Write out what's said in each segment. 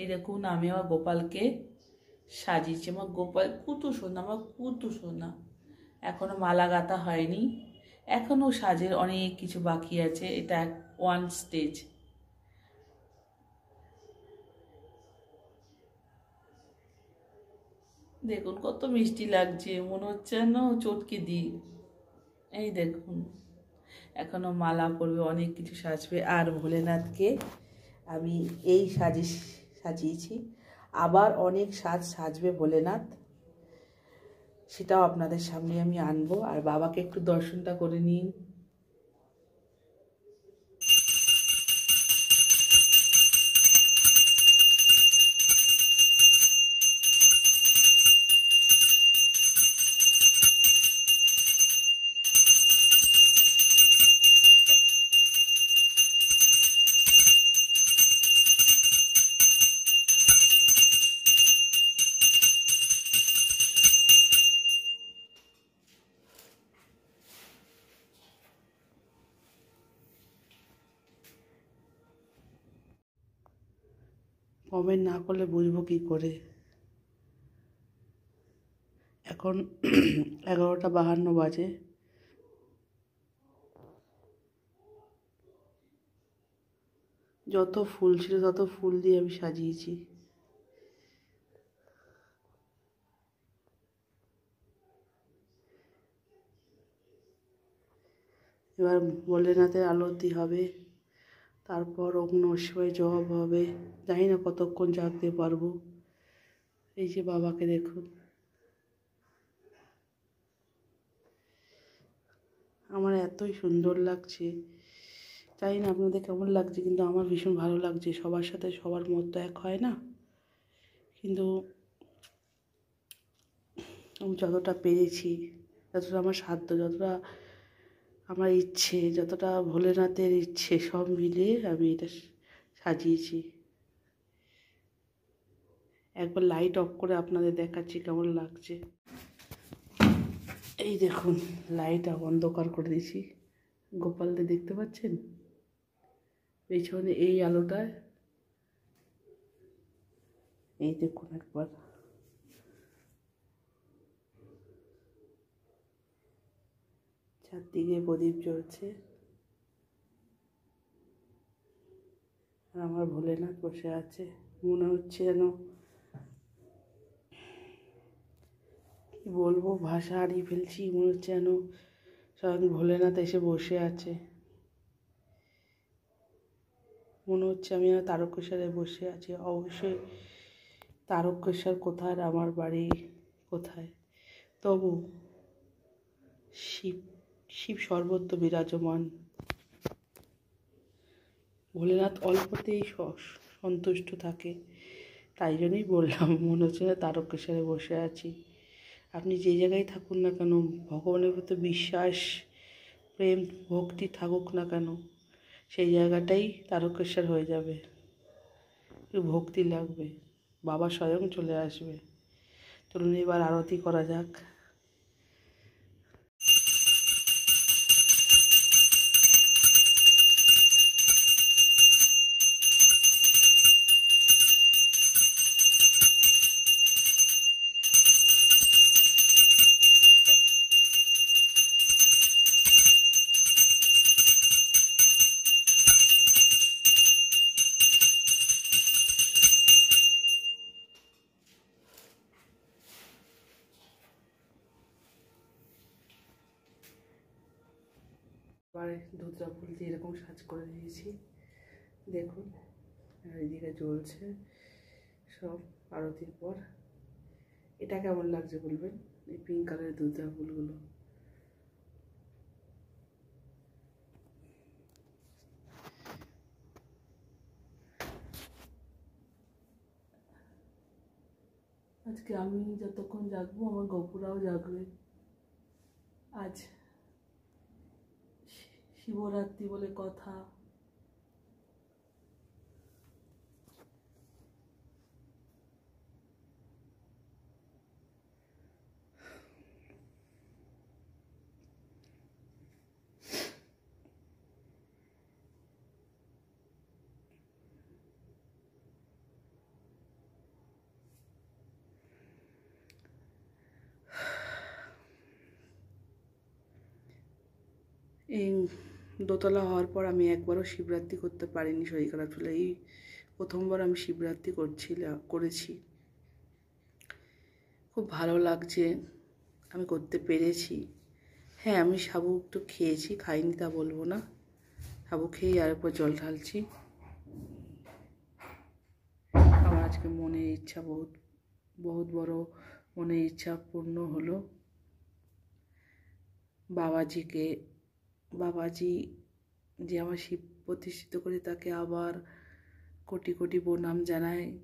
এই দেখুন আমি আমার গোপালকে সাজিয়েছি। আমার গোপাল কুতু সোনা, আমার কুতু সোনা। এখনো মালা গাঁথা হয়নি, এখনো সাজের অনেক কিছু বাকি আছে। এটা ওয়ান স্টেজ। দেখুন কত মিষ্টি লাগছে, মনে হচ্ছে যেন চটকে দিই। এই দেখুন এখনো মালা পরবে, অনেক কিছু সাজবে। আর ভোলেনাথকে আমি এই সাজিয়েছি। আবার অনেক সাজবে ভোলেনাথ, সেটাও আপনাদের সামনে আমি আনবো। আর বাবাকে একটু দর্শনটা করে নিন। কমেন্ট না করলে বুঝবো কী করে? এখন 11:52 বাজে। যত ফুল ছিল তত ফুল দিয়ে আমি সাজিয়েছি। এবার ভোলেনাথের আরতি হবে, তারপর ওম নমঃ শিবায় জপ হবে। জানি না কতক্ষণ জাগতে পারবো। এই যে বাবাকে দেখুন, আমার এতই সুন্দর লাগছে। জানি না আপনাদের কেমন লাগছে, কিন্তু আমার ভীষণ ভালো লাগছে। সবার সাথে সবার মত তো এক হয় না, কিন্তু আমি যতটা পেরেছি, যতটা আমার সাধ্য, যতটা আমার ইচ্ছে, যতটা ভোলেনাথের ইচ্ছে, সব মিলিয়ে আমি এটা সাজিয়েছি। একবার লাইট অফ করে আপনাদের দেখাচ্ছি কেমন লাগছে। এই দেখুন লাইট অন্ধকার করে দিয়েছি। গোপালদের দেখতে পাচ্ছেন পেছনে এই আলোটায়? এই দেখুন একবার, চারদিকে প্রদীপ জ্বলছে। আর আমার ভোলেনাথ বসে আছে। মনে হচ্ছে যেন, কি বলবো, ভাষা হারিয়ে ফেলছি। মনে হচ্ছে যেন স্বয়ং ভোলেনাথ এসে বসে আছে। মনে হচ্ছে আমি যেন তারকেশ্বরে বসে আছি। অবশ্যই তারকেশ্বর কোথায়, আমার বাড়ি কোথায়, তবু শিব শিব সর্বত্র বিরাজমান। ভোলেনাথ অল্পতেই সন্তুষ্ট থাকে। তাই জন্যই বললাম মনে হচ্ছে না তারকেশ্বরে বসে আছি। আপনি যে জায়গায় থাকুন না কেন, ভগবানের প্রতি বিশ্বাস, প্রেম, ভক্তি থাকুক না কেন, সেই জায়গাটাই তারকেশ্বর হয়ে যাবে। একটু ভক্তি লাগবে, বাবা স্বয়ং চলে আসবে। চলুন এবার আরতি করা যাক। এবারে ধুতরা ফুল দিয়ে এরকম সাজ করে দিয়েছি। দেখুন এদিকে জ্বলছে সব আরতির পর। এটা কেমন লাগছে বলবেন, এই পিঙ্ক কালারের ধুতরা ফুলগুলো। আজকে আমি যতক্ষণ জাগবো আমার গপুরাও জাগবে। আজ শিবরাত্রি বলে কথা। এই দোতলা হওয়ার পর আমি একবারও শিবরাত্রি করতে পারিনি, শরীর খারাপ ছিল। এই প্রথমবার আমি শিবরাত্রি করেছি। খুব ভালো লাগছে, আমি করতে পেরেছি। হ্যাঁ, আমি সাবু একটু খেয়েছি, খাইনি তা বলবো না। সাবু খেয়েই আর একবার জল ঢালছি। আমার আজকে মনের ইচ্ছা বহুত বড় মনের ইচ্ছা পূর্ণ হলো। বাবাজি যে আমার শিব প্রতিষ্ঠিত করে, তাকে আবার কোটি কোটি প্রণাম জানাই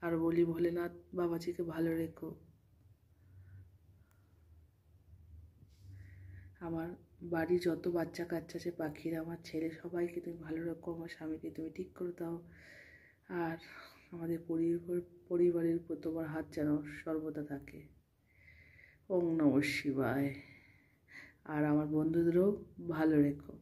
আর বলি, ভোলেনাথ বাবাজিকে ভালো রেখো। আমার বাড়ির যত বাচ্চা কাচ্চা আছে, পাখিরা, আমার ছেলে, সবাইকে তুমি ভালো রাখো। আমার স্বামীকে তুমি ঠিক করে দাও। আর আমাদের পরিবারের উপর তোমার হাত যেন সর্বদা থাকে। ওম নমঃ শিবায়। আর আমার বন্ধুদেরও ভালো রেখো।